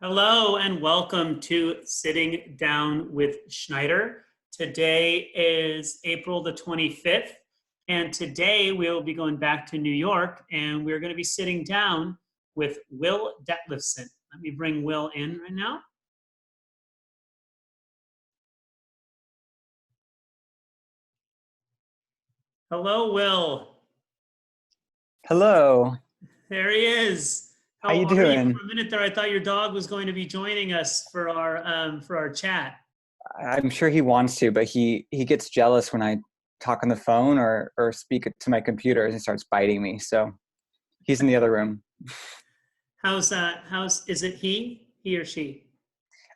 Hello and welcome to Sitting Down with Schneider. Today is April the 25th, and today we will be going back to New York and we're going to be sitting down with Will Detlefsen. Let me bring Will in right now. Hello, Will. Hello. There he is. How How you are you? doing? For a minute there, I thought your dog was going to be joining us for our chat. I'm sure he wants to, but he gets jealous when I talk on the phone or speak to my computer and he starts biting me. So he's in the other room. How's is it he or she?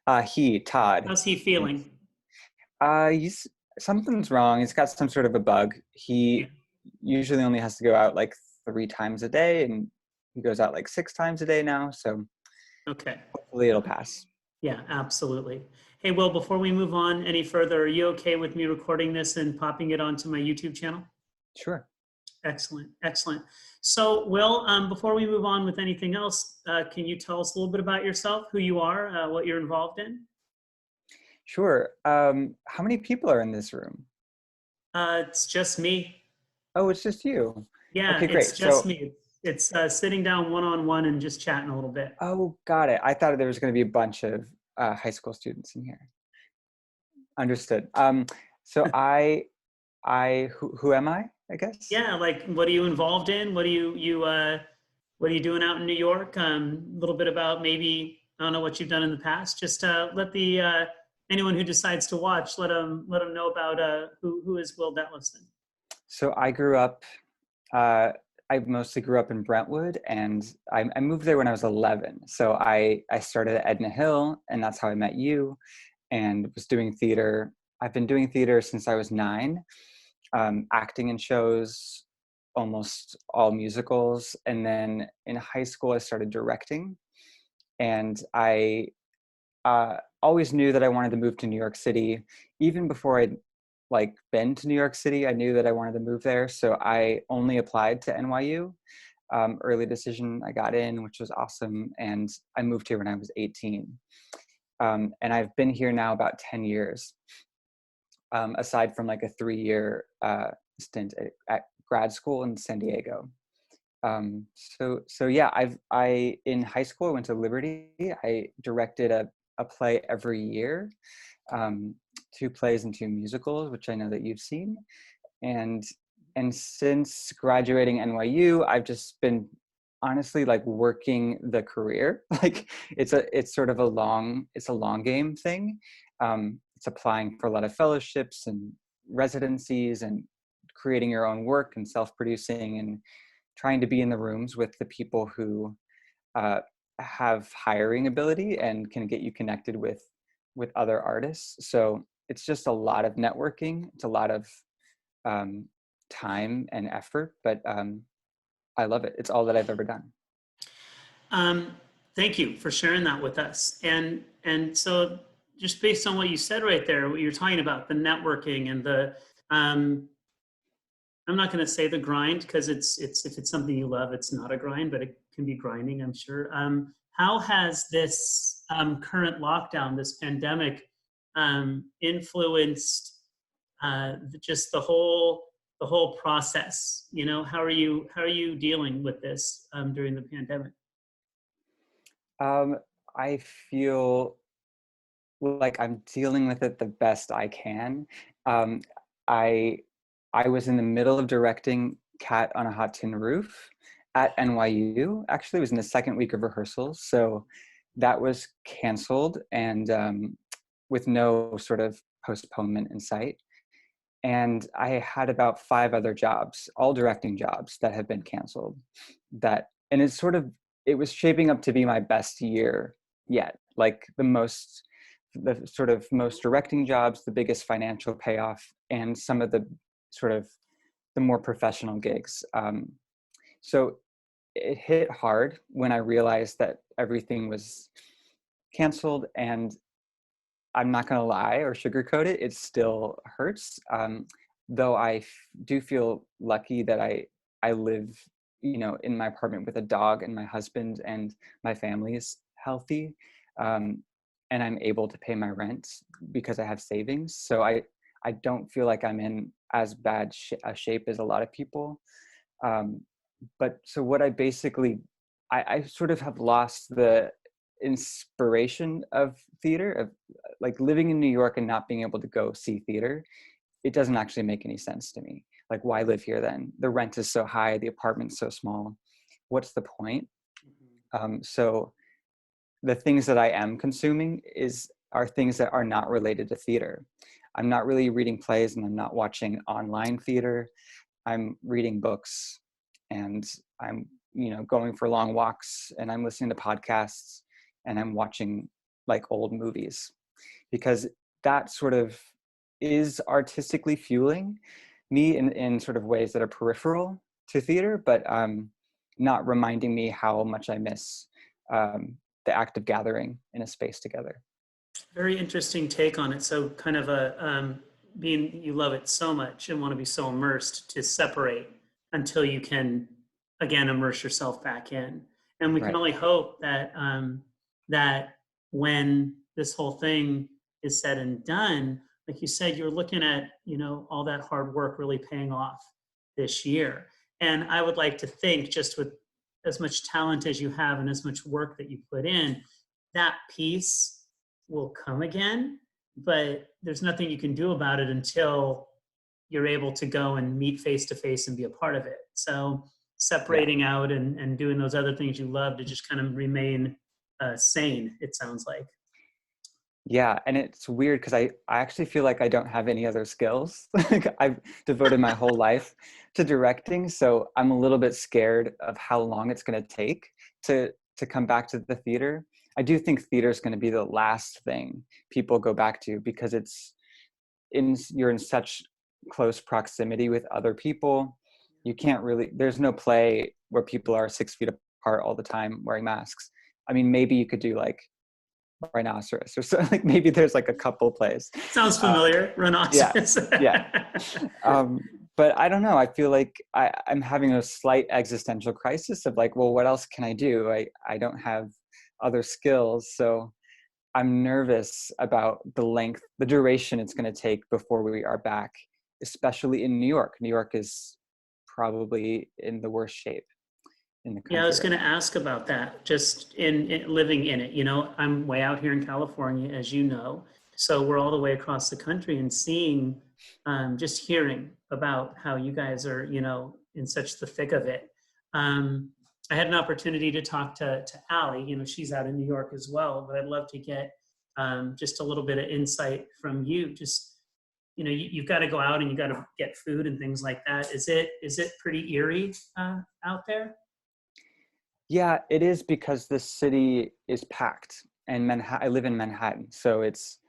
Todd. How's he feeling? He's something's wrong. He's got some sort of a bug. Yeah. He usually only has to go out like 3 times a day, and he goes out like 6 times a day now. So Okay. hopefully it'll pass. Yeah, absolutely. Hey, Will, before we move on any further, are you okay with me recording this and popping it onto my YouTube channel? Sure. Excellent, excellent. So, Will, before we move on with anything else, can you tell us a little bit about yourself, who you are, what you're involved in? Sure. How many people are in this room? It's just me. Oh, it's just you. Yeah, Okay, it's great. just So me. It's sitting down one-on-one and just chatting a little bit. oh, got it. I thought there was going to be a bunch of high school students in here. Understood. So who am I? I guess. Yeah, like what are you involved in? What are you doing out in New York? A little bit about maybe I don't know what you've done in the past. Just let the anyone who decides to watch let them know about who is Will Detlefsen. So I grew up. Uh, I mostly grew up in Brentwood, and I moved there when I was 11. So I started at Edna Hill, and that's how I met you, and was doing theater. I've been doing theater since I was 9, acting in shows, almost all musicals, and then in high school I started directing, and I always knew that I wanted to move to New York City. Even before I'd like been to New York City, I knew that I wanted to move there. So I only applied to NYU. Early decision, I got in, which was awesome. And I moved here when I was 18. And I've been here now about 10 years, aside from like a 3-year stint at grad school in San Diego. So yeah, I in high school I went to Liberty. I directed a play every year, 2 plays and 2 musicals, which I know that you've seen. And and since graduating NYU, I've just been honestly like working the career. Like it's sort of a long game thing. It's applying for a lot of fellowships and residencies and creating your own work and self-producing and trying to be in the rooms with the people who uh, have hiring ability and can get you connected with other artists. So it's just a lot of networking. It's a lot of um, time and effort, but I love it. It's all that I've ever done. Um, Thank you for sharing that with us. And so just based on what you said right there, what you're talking about, the networking and the I'm not going to say the grind because it's if it's something you love, it's not a grind, but it can be grinding, I'm sure. How has this current lockdown, this pandemic, influenced just the whole process? You know, how are you dealing with this during the pandemic? Um, I feel like I'm dealing with it the best I can. Um, I I was in the middle of directing Cat on a Hot Tin Roof at NYU. Actually, it was in the second week of rehearsals, so that was canceled and with no sort of postponement in sight. And I had about 5 other jobs, all directing jobs that have been canceled. And it was shaping up to be my best year yet. Like the sort of most directing jobs, the biggest financial payoff, and some of the sort of the more professional gigs. So it hit hard when I realized that everything was canceled, and I'm not going to lie or sugarcoat it. It still hurts. Though do feel lucky that I live, in my apartment with a dog and my husband and my family is healthy. and I'm able to pay my rent because I have savings. So I don't feel like I'm in as bad a shape as a lot of people. But so what I basically, I sort of have lost the inspiration of theater, of like living in New York and not being able to go see theater. It doesn't actually make any sense to me. Like, why live here then? The rent is so high, the apartment's so small. What's the point? So the things that I am consuming are things that are not related to theater. I'm not really reading plays, and I'm not watching online theater. I'm reading books, and I'm, going for long walks, and I'm listening to podcasts, and I'm watching like old movies, because that sort of is artistically fueling me in sort of ways that are peripheral to theater, but not reminding me how much I miss the act of gathering in a space together. Very interesting take on it. So kind of being, you love it so much and want to be so immersed, to separate until you can again immerse yourself back in. And we can Right. only hope that that when this whole thing is said and done, like you said, you're looking at, all that hard work really paying off this year. And I would like to think, just with as much talent as you have and as much work that you put in, that piece will come again, but there's nothing you can do about it until you're able to go and meet face to face and be a part of it. So Yeah. separating out and doing those other things you love to just kind of remain sane, it sounds like. Yeah, and it's weird because I actually feel like I don't have any other skills. Like, I've devoted my whole life to directing, so I'm a little bit scared of how long it's going to take to come back to the theater. I do think theater is going to be the last thing people go back to, because you're in such close proximity with other people. You can't really, there's no play where people are 6 feet apart all the time wearing masks. I mean, maybe you could do like rhinoceros or so, like maybe there's like a couple plays. Sounds uh, familiar, yeah, rhinoceros. yeah. But I don't know, I feel like I'm having a slight existential crisis of like, well, what else can I do? I don't have other skills, so I'm nervous about the duration it's going to take before we are back, especially in New York. New York is probably in the worst shape in the Yeah, I country was right going to now. ask about that, just in living in it. I'm way out here in California, as you know. So we're all the way across the country, and seeing, just hearing about how you guys are, in such the thick of it. I had an opportunity to talk to Allie. She's out in New York as well, but I'd love to get just a little bit of insight from you. Just, you've got to go out and you got to get food and things like that. Is it pretty eerie out there? Yeah, it is, because the city is packed, and I live in Manhattan, so it's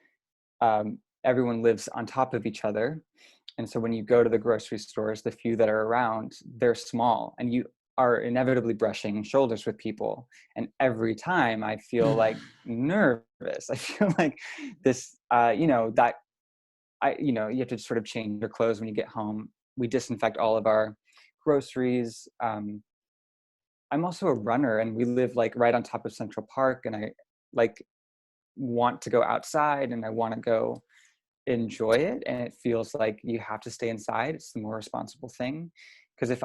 everyone lives on top of each other, and so when you go to the grocery stores, the few that are around, they're small, and you are inevitably brushing shoulders with people. And every time I feel like nervous. I feel like this, that you have to sort of change your clothes when you get home. We disinfect all of our groceries. I'm also a runner, and we live like right on top of Central Park, and I like want to go outside, and I want to go enjoy it, and it feels like you have to stay inside. It's the more responsible thing, because if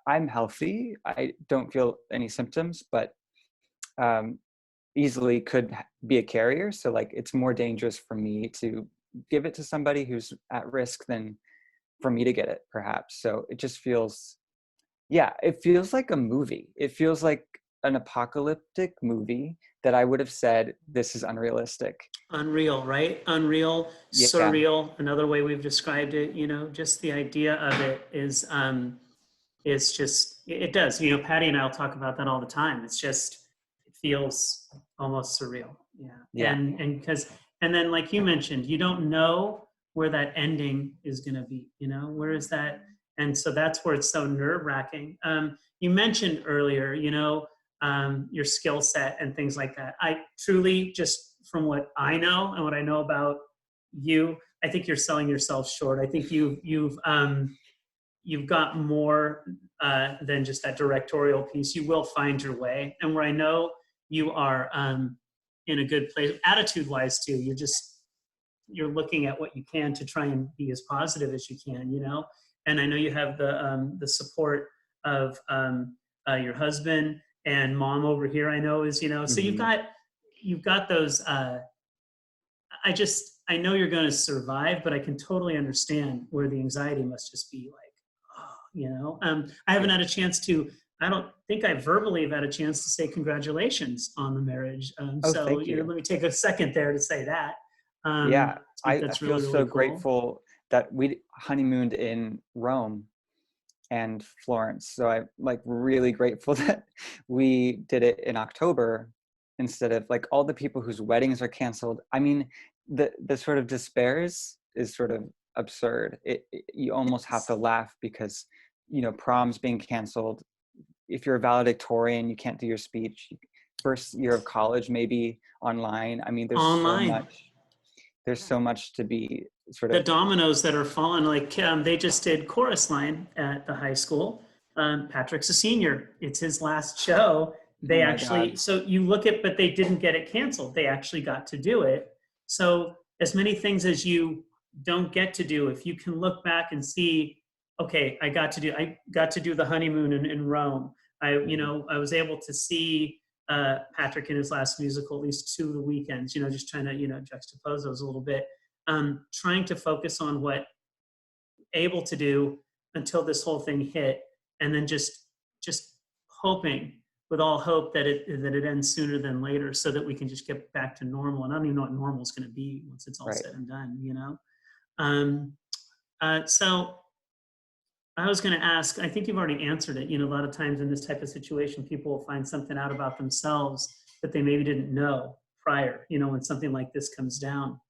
I'm healthy, I don't feel any symptoms, but um, easily could be a carrier. So like, it's more dangerous for me to give it to somebody who's at risk than for me to get it, perhaps. So it just feels, yeah, it feels like a movie. It feels like an apocalyptic movie that I would have said, this is unrealistic. Unreal, right? Unreal, Yeah. surreal. Another way we've described it, just the idea of it is just, it does. Patty and I'll talk about that all the time. It's just, it feels almost surreal. Yeah. Yeah. And because, and then like you mentioned, you don't know where that ending is going to be, where is that? And so that's where it's so nerve wracking. You mentioned earlier, your skill set and things like that. I truly, just from what I know and what I know about you, I think you're selling yourself short. I think you've got more than just that directorial piece. You will find your way. And where I know you are in a good place, attitude wise too. You're looking at what you can to try and be as positive as you can, you know. And I know you have the support of your husband and mom over here. I know is, you know, so Hmm. you've got those. I know you're going to survive, but I can totally understand where the anxiety must just be like, oh, you know. I haven't Yeah. had a chance to. I don't think I verbally have had a chance to say congratulations on the marriage. Oh, So thank you know, you. let me take a second there to say that. Yeah, I think I that's feel really so really cool. grateful that we honeymooned in Rome and Florence. So I'm like really grateful that we did it in October instead of like all the people whose weddings are canceled. I mean, the sort of despair is sort of absurd. You almost have to Yes. laugh because, you know, prom's being canceled. If you're a valedictorian, you can't do your speech. First year of college, maybe online. I mean, Online. there's Yeah. so much to be sort The of, dominoes that are falling, like they just did chorus line at the high school. Patrick's a senior. It's his last show. oh They my God. actually, so you look at, but they didn't get it canceled. They actually got to do it. So as many things as you don't get to do, if you can look back and see, okay, I got to do the honeymoon in Rome. You Mhm. know, I was able to see Patrick in his last musical at least 2 of the weekends. You know, just trying to juxtapose those a little bit. Trying to focus on what able to do until this whole thing hit, and then just hoping with all hope that it ends sooner than later, so that we can just get back to normal. And I don't even know what normal is going to be once it's all Right. said and done. You know. Um, so I was going to ask. I think you've already answered it. You know, a lot of times in this type of situation, people will find something out about themselves that they maybe didn't know prior. You know, when something like this comes down.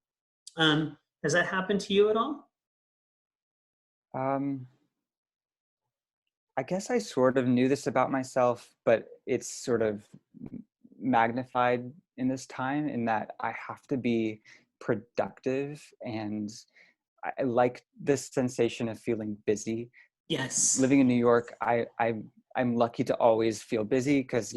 Has that happened to you at all? Um, I guess I sort of knew this about myself, but it's sort of magnified in this time in that I have to be productive and I like this sensation of feeling busy. Yes. Living in New York, I'm lucky to always feel busy because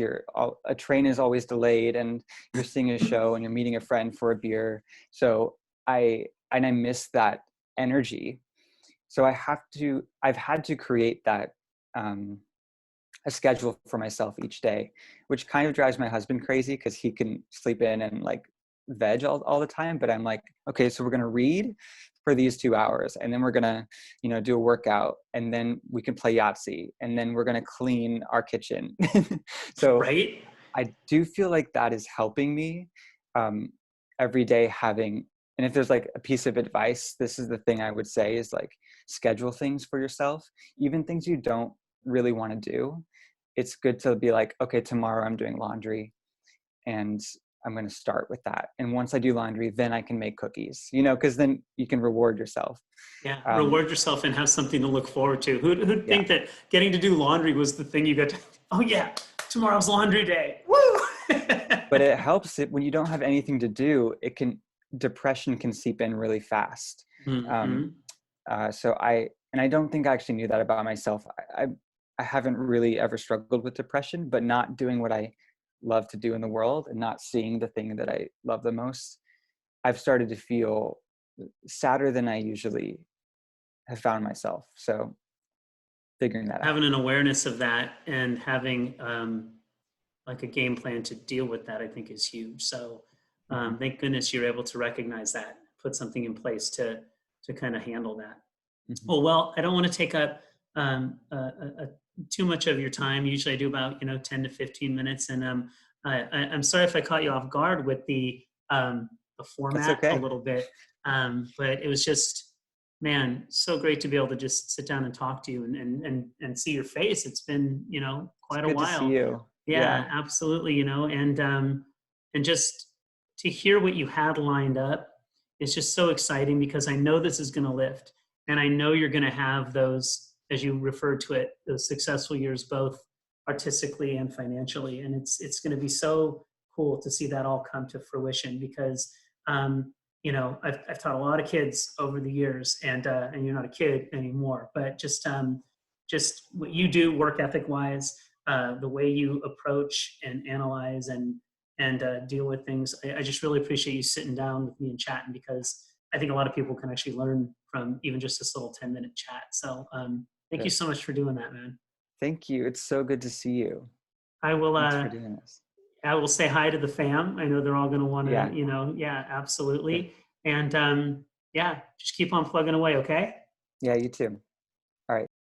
a train is always delayed and you're seeing a show and you're meeting a friend for a beer. So I miss that energy. So I've had to create that um, a schedule for myself each day, which kind of drives my husband crazy because he can sleep in and like veg all the time. But I'm like, okay, so we're gonna read for these 2 hours, and then we're gonna, you know, do a workout, and then we can play Yahtzee, and then we're gonna clean our kitchen. So Right? I do feel like that is helping me um, every day having, and if there's like a piece of advice, this is the thing I would say is like schedule things for yourself, even things you don't really want to do. It's good to be like, okay, tomorrow I'm doing laundry and I'm going to start with that. And once I do laundry, then I can make cookies, you know, because then you can reward yourself. Yeah. Um, Reward yourself and have something to look forward to. Who'd yeah. think that getting to do laundry was the thing you got to, oh yeah, tomorrow's laundry day. Woo! But it helps it when you don't have anything to do, depression can seep in really fast. Um, Mm-hmm. so and I don't think I actually knew that about myself. I haven't really ever struggled with depression, but not doing what I love to do in the world and not seeing the thing that I love the most, I've started to feel sadder than I usually have found myself. So figuring that out. Having an awareness of that and having like a game plan to deal with that, I think is huge. So Hmm. thank goodness you're able to recognize that, put something in place to kind of handle that. Hmm. Well, I don't want to take up too much of your time. Usually, I do about 10 to 15 minutes, and I'm sorry if I caught you off guard with the That's format a okay. little bit, but it was just, man, so great to be able to just sit down and talk to you and see your face. It's been It's quite a good to see while. you. Yeah, Yeah. absolutely. And just to hear what you had lined up is just so exciting because I know this is going to lift. And I know you're going to have those, as you referred to it, those successful years, both artistically and financially. And it's going to be so cool to see that all come to fruition because, I've taught a lot of kids over the years, and you're not a kid anymore, but just what you do, work ethic wise, the way you approach and analyze deal with things. I just really appreciate you sitting down with me and chatting, because I think a lot of people can actually learn from even just this little 10-minute chat. So thank you Good. so much for doing that, man. Thank you. It's so good to see you. I will. Thanks for doing this. I will say hi to the fam. I know they're all going to want to, Yeah. yeah, Good. absolutely. And yeah, just keep on plugging away, okay? Yeah, you too.